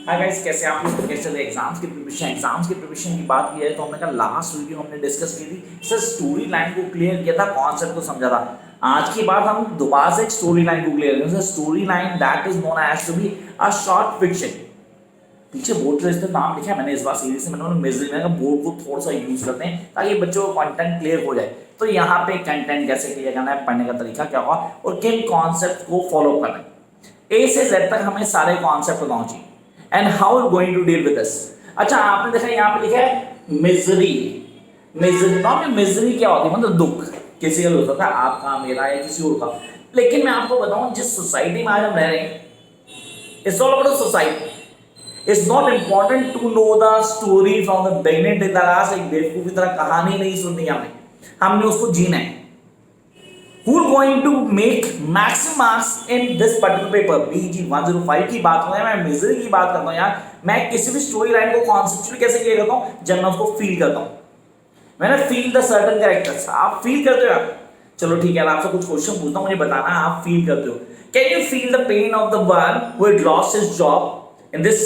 Hi guys, कैसे आप लोग? कैसे चल रहे एग्जाम्स की प्रिपरेशन की बात की है तो हमने कहा लास्ट वीडियो हमने डिस्कस की थी सर, स्टोरी लाइन को क्लियर किया था, कॉन्सेप्ट को समझा था। आज की बात हम दोबारा से एक स्टोरी लाइन को क्लियर करेंगे। Story line that is known as to be a short fiction. पीछे बोर्ड पर इसका नाम लिखा है मैंने इस बार सीरीज से, मैंने मिजरी में बोर्ड को थोड़ा सा यूज करते हैं ताकि बच्चों को कंटेंट क्लियर हो जाए। तो यहाँ पे कंटेंट कैसे क्लियर करना है, पढ़ने का तरीका क्या होगा और किन कॉन्सेप्ट को फॉलो करना है, ए से जेड तक हमें सारे कॉन्सेप्ट बताना चाहिए and how you going to deal with this. अच्छा, आपने देखा यहाँ पे लिखा है मिजरी। मिजरी क्या होती है? मतलब दुख किसी का भी होता था, आपका मेरा या किसी और का। लेकिन मैं आपको बताऊं, जिस सोसाइटी में आज हम रह रहे हैं, it's all about society. It's not important to know the story from the beginning till the last. एक बेवकूफ की तरह कहानी नहीं सुननी हमने उसको जीना है। Who is going to make maximum marks in this particular paper? BG 105 की बात हो, मैं मिजरी की बात करता हूँ यार। मैं किसी भी स्टोरी लाइन को कॉन्सेप्चुअली कैसे क्लियर करता हूँ? जब मैं उसको फील करता हूँ। मैंने फील द सर्टन कैरेक्टर्स। आप फील करते हो यार? चलो ठीक है, आपसे कुछ क्वेश्चन पूछता हूँ, मुझे बताना आप फील करते हो। Can you feel the pain of the one who had lost his job in this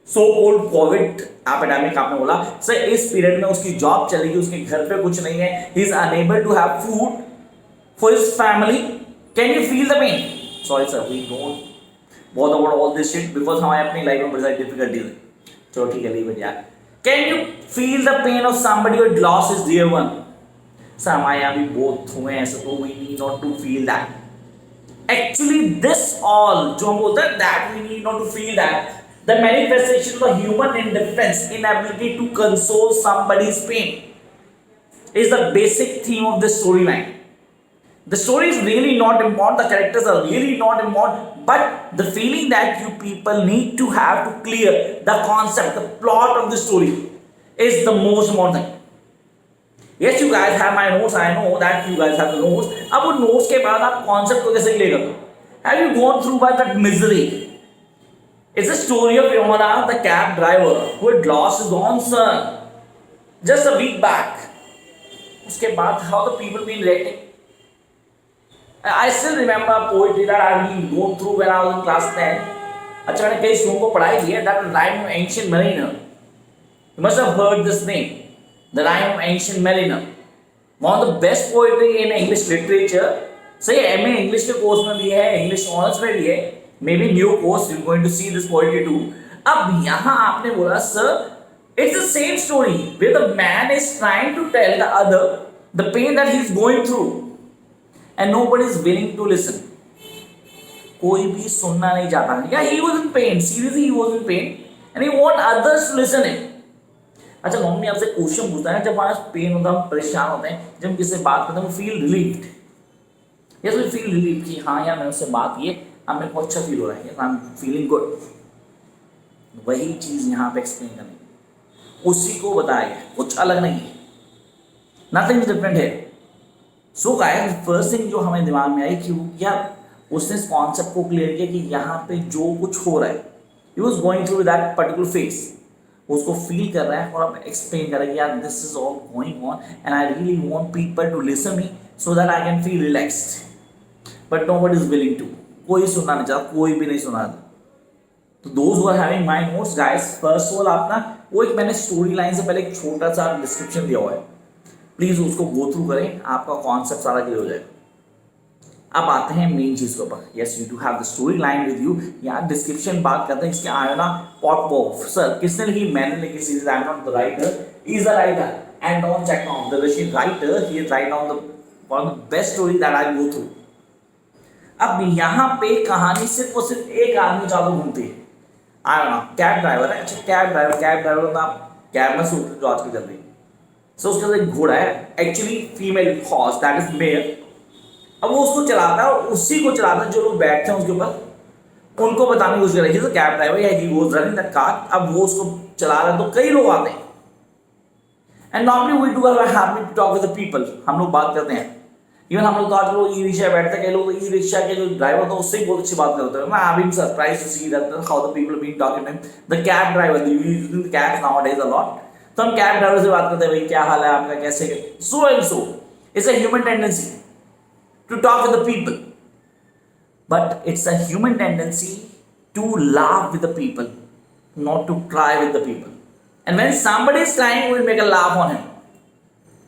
so called Covid epidemic? आपने बोला सर इस पीरियड में उसकी जॉब चली गई, उसके घर पे कुछ नहीं है, he is unable to have food for his family. Can you feel the pain? Sorry sir, we don't bother about all this shit because हमारे अपनी लाइफ में बड़ी सारी डिफिकल्टीज है। चलो ठीक है, लीव इट यार। Can you feel the pain of somebody who lost his dear one? Sir हमारे यहाँ भी बहुत हुए हैं ऐसे, तो we need not to feel that. Actually this all जो हम बोलते हैं that we need not to feel that, the manifestation of human indifference, inability to console somebody's pain is the basic theme of this storyline. The story is really not important, the characters are really not important, but the feeling that you people need to have to clear the concept, the plot of the story is the most important thing. Yes, you guys have my notes, I know that you guys have the notes. अब वो notes के बाद आप concept को कैसे clear करते हो? Have you gone through by that misery? It's a story of Yomana, the cab driver who had lost his own son just a week back. उसके बाद how the people been reacting? I still remember poetry that I've been going through when I was in class 10. अच्छा, मैंने कई श्लोकों को पढ़ाई की है। That rhyme of ancient mariner. You must have heard this name. The rhyme of ancient mariner. One of the best poetry in English literature. सही MA English के कोर्स में भी है, English ऑनर्स में भी है। Maybe new course you're going to see this poetry too. अब यहाँ आपने बोला sir, it's the same story where the man is trying to tell the other the pain that he's going through. And nobody is willing to listen. कोई भी सुनना नहीं चाहता। Yeah, he was in pain. Seriously, he was in pain, and he want others to listen him. अच्छा, mummy आपसे question पूछता है, जब हमारा पेन होता है, हम परेशान होते हैं, जब हम किसी से बात करते हैं, we feel relieved. Yes, we feel relieved कि हाँ यार मैंने उससे बात की है, अब मेरे को अच्छा फील हो रहा है, I'm feeling good. वही चीज यहाँ पे एक्सप्लेन करनी, उसी को बताया गया, कुछ अलग नहीं है। Nothing is different here. So guys, first thing जो हमें दिमाग में आई कि यार उसने इस कॉन्सेप्ट को क्लियर किया कि यहाँ पे जो कुछ हो रहा है, he was going through that particular phase, उसको फील कर रहा है और अब एक्सप्लेन कर रहा है कि यार this is all going on and I really want people to listen me so that I can feel relaxed, but nobody is willing to. कोई सुनना नहीं चाहता, कोई भी नहीं सुना था। तो those who are having my notes guys, first of all अपना वो एक मैंने स्टोरी लाइन से पहले एक छोटा सा डिस्क्रिप्शन दिया हुआ है, प्लीज उसको गो थ्रू करें, आपका कॉन्सेप्ट सारा क्लियर हो जाएगा। अब आते हैं मेन चीज के ऊपर। Yes, you do have the story line with you. यहाँ डिस्क्रिप्शन बात करते हैं, इसके आया ना पॉटवॉफ। सर किसने लिखी? मैंने लिखी series. I am not the writer, is the writer Anton Chekhov, the Russian writer. He is write down the one of the best story that I go through. अब यहाँ पे कहानी सिर्फ और सिर्फ एक आदमी चालू घूमती है, आया ना कैब ड्राइवर है। अच्छा, कैब ड्राइवर ना कैब में सूट जो आजकल चल रही है। सो उसके साथ एक घोड़ा है, actually female horse that is mayor. अब वो उसको चलाता है और उसी को चलाता है जो लोग बैठते हैं उसके ऊपर, उनको बताने की कोशिश कर रही है कैब ड्राइवर या he was running that car. अब वो उसको चला रहा है तो कई लोग आते हैं and normally we do have to talk with the people, हम लोग बात करते हैं। इवन हम लोग तो आज लोग ई रिक्शा बैठते हैं, कई लोग ई रिक्शा के जो ड्राइवर था उससे ही बहुत अच्छी बात करते हैं। मैं I been surprised to see that how the people been talking to him, the cab driver, you using the cabs nowadays a lot. तो हम कैब ड्राइवर से बात करते हैं, भाई क्या हाल है आपका, कैसे, so and so. It's a human tendency to talk with the people, but it's a human tendency to laugh with the people not to cry with the people. And when somebody is crying, we'll make a laugh on him.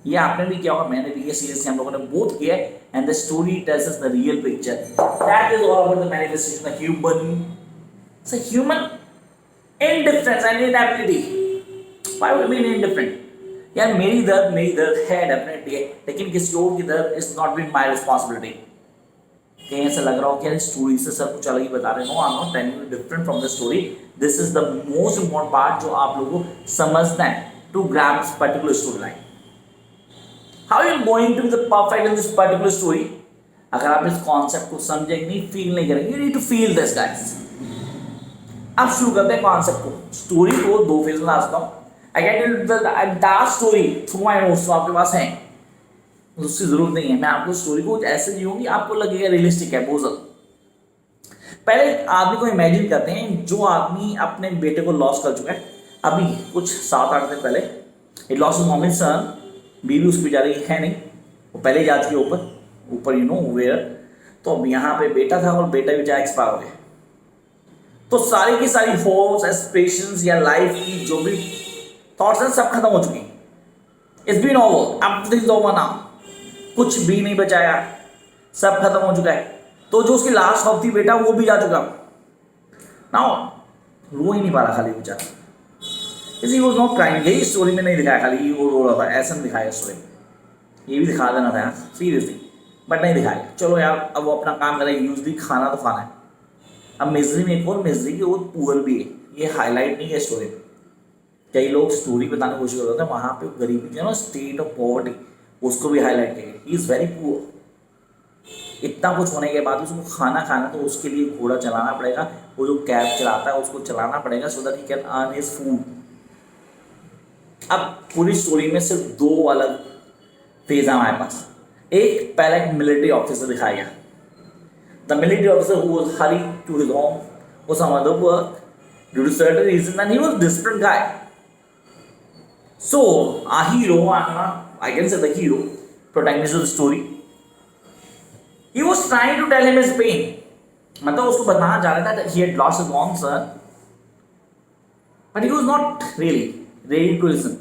ये आपने भी किया होगा, मैंने भी किया, seriously हम लोगों ने बोथ किया है. And the story tells us the real picture. That is all about the manifestation of human. It's a human indifference and inability. Why would it be indifferent? यार मेरी दर्द है डेफिनेटली है, लेकिन किसी और की दर्द is not been my responsibility. कहीं ऐसा लग रहा हो कि यार स्टोरी से सब कुछ अलग ही बता रहे हो. I am not telling you different from the story. This is the most important part जो आप लोगों को समझना है to grasp particular story line. How you going to be the perfect in this particular story? अगर आप इस concept को समझेंगे नहीं, फील नहीं करेंगे, you need to feel this guys. अब शुरू करते हैं कॉन्सेप्ट को. स्टोरी को दो फेज में लाता हूँ. I can tell you the entire story through my notes, तो आपके पास है, उसकी जरूरत नहीं है. मैं आपको स्टोरी को ऐसे जीऊंगी, आपको लगेगा रियलिस्टिक है बहुत ज्यादा. पहले आदमी को इमेजिन करते हैं, जो आदमी अपने बेटे को लॉस कर चुका है अभी कुछ 7-8 दिन पहले. It loss is only son. बीवी उसकी बेचारी है नहीं, वो पहले ही जा चुकी है ऊपर यू नो वेयर. तो अब यहाँ पे बेटा था और बेटा बेचारा एक्सपायर हो गया. तो सारी की सारी होप्स, एस्पिरेशंस या लाइफ की जो भी थॉट्स हैं सब खत्म हो चुकी. It's been over, everything is over now. कुछ भी नहीं बचाया, सब खत्म हो चुका है. तो जो उसकी लास्ट होप थी बेटा, वो भी जा चुका. नाउ रो ही नहीं पा रहा खाली बेचारा. He was not crying. यही स्टोरी में नहीं दिखाया, खाली वो रो रहा था, ऐसा नहीं दिखाया स्टोरी. ये भी दिखा देना था यार सीरियसली, बट नहीं दिखाया. चलो यार, अब वो अपना काम करें. यूजली खाना तो खाना है. अब मिजरी में एक और मिजरी की वो पुअर भी है, ये हाईलाइट नहीं है स्टोरी में. कई लोग स्टोरी बताने की कोशिश करते हैं, वहाँ पे गरीबी जो है ना, स्टेट ऑफ पॉवर्टी, उसको भी हाईलाइट किया. He is very poor. इतना कुछ होने के बाद उसको खाना तो उसके लिए घोड़ा चलाना पड़ेगा. वो जो कैब चलाता है उसको चलाना पड़ेगा so that he can earn his food. अब पूरी स्टोरी में सिर्फ दो अलग फेज है हमारे पास. एक पहला एक मिलिट्री ऑफिसर दिखाया गया. The military officer who was hurry to his home for some other work due to certain reason and he was different guy. So, our hero, I can say the hero, protagonist of the story, he was trying to tell him his pain. मतलब उसको बताना चाह रहा था that he had lost his own son, but he was not really ready to listen.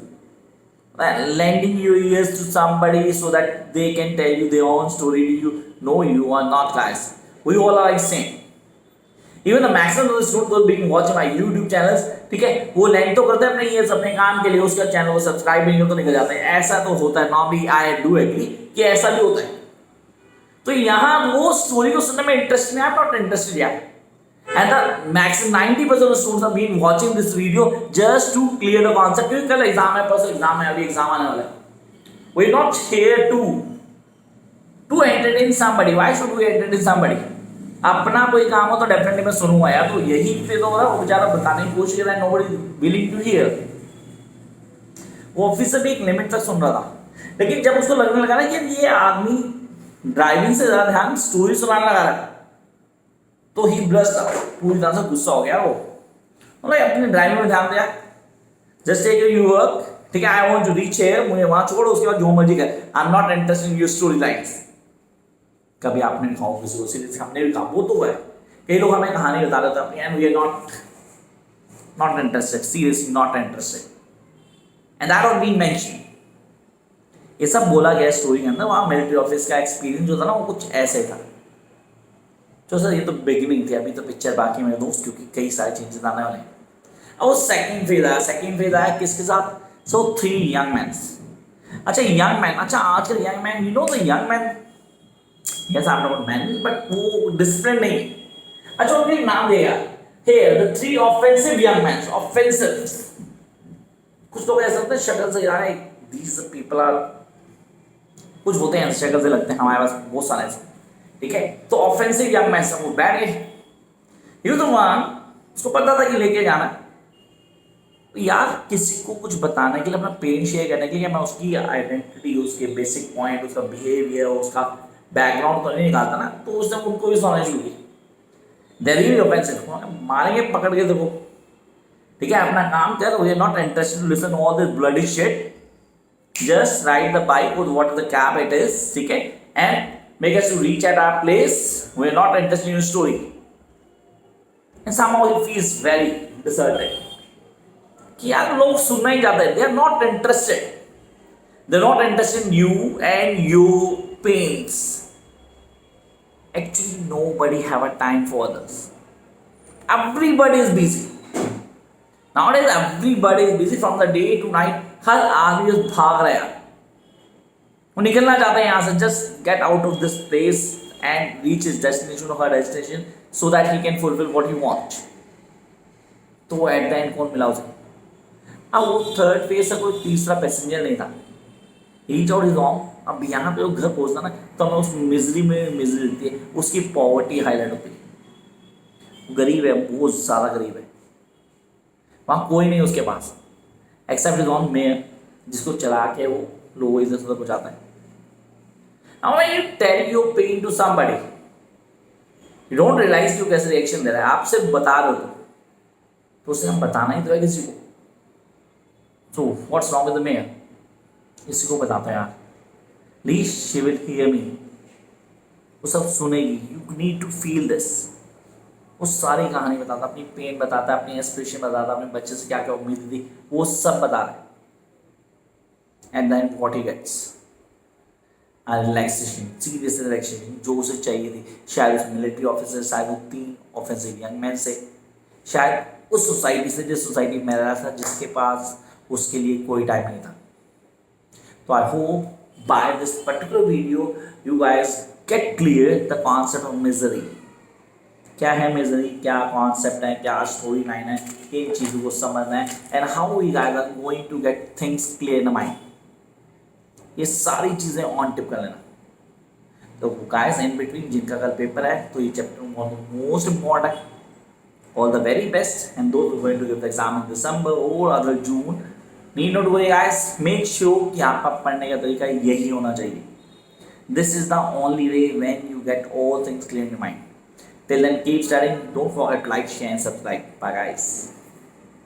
Lending your ears to somebody so that they can tell you their own story. Do you know you are not, guys? We all are like same. Even the maximum of the students who are being watching my YouTube channels, ठीक है, वो land तो करते हैं अपने years अपने काम के लिए, उसका चैनल को सब्सक्राइब नहीं हो तो निकल जाते हैं. ऐसा तो होता है. नॉर्मली आई डू एग्री कि ऐसा भी होता है. तो यहाँ वो स्टोरी को सुनने में इंटरेस्ट नहीं, नॉट इंटरेस्टेड यार. And the maximum 90% of students are being watching this video just to clear the concept. क्योंकि कल एग्जाम है, परसों एग्जाम है, अभी एग्जाम आने वाला है. We are not here to entertain somebody. Why should we entertain somebody? अपना कोई काम हो तो डेफिनेटली मैं सुनूंगा यार. तो यही पे तो वो बेचारा बताने की कोशिश कर रहा है, नोबडी विलिंग टू हियर. वो ऑफिसर भी एक लिमिट तक सुन रहा था, लेकिन जब उसको लगने लगा ना कि ये आदमी ड्राइविंग से ज्यादा ध्यान स्टोरी सुनाने लगा रहा है, तो ही ब्लस्ट अप. पूरी तरह से गुस्सा हो गया वो. मतलब अपने ड्राइविंग में ध्यान दिया. जस्ट टेक योर वर्क, ठीक है, I want to reach here, मुझे वहां छोड़ो, उसके बाद जो मर्जी कर. I am not interested in your story lines. कभी आपने कहा किसी को, सीरियसली हमने भी कहा, वो तो है. कई लोग हमें कहानी बता देते हैं and we are not interested, seriously not interested. And that has been mention. ये सब बोला गया स्टोरी के अंदर. वहाँ मिलिट्री ऑफिस का एक्सपीरियंस जो था ना, वो कुछ ऐसे था. तो सर ये तो बिगिनिंग थी, अभी तो पिक्चर बाकी मेरे दोस्त, क्योंकि कई सारे चेंजेस आने वाले हैं. अब वो सेकंड फेज आया किसके साथ? सो 3 यंग मैन. अच्छा यंग मैन, अच्छा आजकल young man, you know the young man, yes I'm not man, but वो डिसिप्लिन नहीं. अच्छा उन्होंने नाम दिया here the 3 offensive young men. offensive, कुछ लोग ऐसे होते हैं शक्ल से यार these people are, कुछ होते हैं शक्ल से लगते हैं, हमारे पास बहुत सारे ऐसे, ठीक है. तो offensive young men सब वो बैठ गए. ये तो मान उसको पता था कि लेके जाना. यार किसी को कुछ बताने के लिए, अपना पेन शेयर करने के लिए, मैं उसकी आइडेंटिटी, उसके बेसिक पॉइंट, उसका बिहेवियर, उसका बैकग्राउंड तो नहीं निकालता ना, तो उसने उनको भी सुनाना शुरू की. देयर ऑफेंसिव, मारेंगे पकड़ के देखो, ठीक है, अपना काम कर. We are not interested to listen all this bloody shit. Just ride the bike with what the cab it is, ठीक है, and make us to reach at our place. We are not interested in your story. And somehow he feels very deserted. कि यार लोग सुनना ही चाहते हैं, they are not interested, they are not interested in you and your pains. Actually, nobody have a time for others. Everybody is busy. Nowadays, everybody is busy from the day to night. हर आदमी बस भाग रहा है यार. वो निकलना चाहते हैं यहाँ से. Just get out of this place and reach his destination or her destination so that he can fulfill what he wants. तो वो at the end कौन मिला उसे? अब वो थर्ड फेज से कोई तीसरा पैसेंजर नहीं था. Reach out is wrong. अब यहाँ पे वो घर पहुँचता ना तो हमें उस मिजरी में मिजरी दिखती है, उसकी पॉवर्टी हाईलाइट होती है. गरीब है, बहुत ज़्यादा गरीब है. वहाँ कोई नहीं उसके पास एक्सेप्ट इज ऑन मेयर, जिसको चला के वो लोगों इधर उधर पहुँचाता है. Now when you tell your pain to somebody, you don't realize you कैसे रिएक्शन दे रहा है. आपसे बता रहे हो तो उसे हम बताना ही तो है किसी को. So what's wrong with the mayor? किसी को बताता है यार. Please she will hear me. वो सब सुनेगी. You need to feel this. वो सारी कहानी बताता, अपनी पेन बताता, अपनी एक्सप्रेशन बताता, अपने बच्चे से क्या क्या उम्मीद थी, वो सब बता रहा है. And then what he gets relaxation, serious relaxation जो उसे चाहिए थी. शायद उस मिलिट्री ऑफिसर, शायद वो 3 ऑफेंसिव यंग मैन से, शायद उस सोसाइटी से जिस सोसाइटी में रहा था, जिसके पास उसके लिए कोई टाइम नहीं था. So I hope by this particular video you guys get clear the concept of misery. क्या है misery, क्या concept है, क्या story line है, इन चीज़ों को समझना है and how we guys are going to get things clear in the mind. ये सारी चीज़ें ऑन टिप कर लेना. तो guys in between जिनका कल पेपर है तो ये chapter most important. All the very best, and those who are going to give the exam in December or other June, need not worry guys. Make sure कि आपका पढ़ने का तरीका यही होना चाहिए. This is the only way when you get all things clear in your mind. Till then, keep studying. Don't forget to like, share and subscribe. Bye guys.